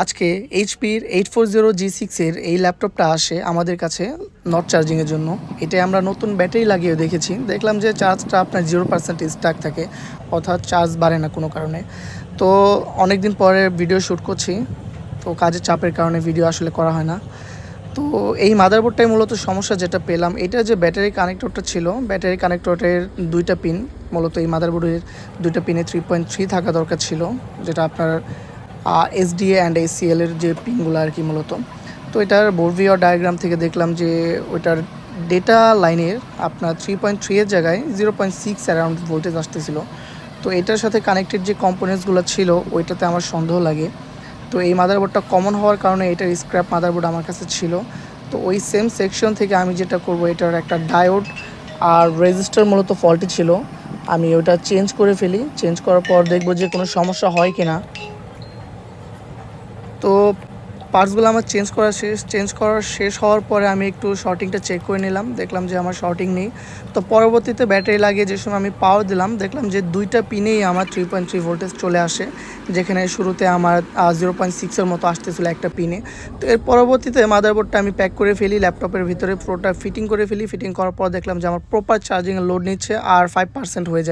আজকে এইচপির 840G6 এই ল্যাপটপটা আসে আমাদের কাছে নট চার্জিংয়ের জন্য। এটাই আমরা নতুন ব্যাটারি লাগিয়ে দেখেছি, দেখলাম যে চার্জটা আপনার 0% স্টাক থাকে, অর্থাৎ চার্জ বাড়ে না কোনো কারণে। তো অনেক দিন পরে ভিডিও শ্যুট করছি, তো কাজের চাপের কারণে ভিডিও আসলে করা হয় না। তো এই মাদারবোর্ডটাই মূলত সমস্যা যেটা পেলাম, এটা যে ব্যাটারি কানেক্টরটা ছিল, ব্যাটারি কানেক্টরের দুইটা পিন, মূলত এই মাদারবোর্ডের দুইটা পিনে 3.3 থাকা দরকার ছিল, যেটা আপনার এসডিএ অ্যান্ড এসিএলের যে পিনগুলো আর কি মূলত। তো এটার বোর্ড ভিউ ডায়াগ্রাম থেকে দেখলাম যে ওইটার ডেটা লাইনের আপনার 3.3 এর জায়গায় 0.6 অ্যারাউন্ড ভোল্টেজ আসতেছিল। তো এটার সাথে কানেক্টেড যে কম্পোনেন্টসগুলো ছিল ওইটাতে আমার সন্দেহ লাগে। তো এই মাদারবোর্ডটা কমন হওয়ার কারণে এটার স্ক্র্যাপ মাদারবোর্ড আমার কাছে ছিল। তো ওই সেম সেকশন থেকে আমি যেটা করব, এটার একটা ডায়োড আর রেজিস্টার মূলত ফল্টি ছিল, আমি ওটা চেঞ্জ করে ফেলি। চেঞ্জ করার পর দেখব যে কোনো সমস্যা হয় কি না। তো পার্টসগুলো আমার চেঞ্জ করা শেষ হওয়ার পরে আমি একটু শর্টিংটা চেক করে নিলাম, দেখলাম যে আমার শর্টিং নেই। তো পরবর্তীতে ব্যাটারি লাগিয়ে যে সময় আমি পাওয়ার দিলাম, দেখলাম যে দুইটা পিনেই আমার 3.3 ভোল্টেজ চলে আসে, যেখানে শুরুতে আমার 0.6-এর মতো আসতেছিলো একটা পিনে। তো এর পরবর্তীতে মাদারবোর্ডটা আমি প্যাক করে ফেলি, ল্যাপটপের ভিতরে পুরোটা ফিটিং করে ফেলি। ফিটিং করার পর দেখলাম যে আমার প্রপার চার্জিংয়ের লোড নিচ্ছে আর 5% হয়ে যায়।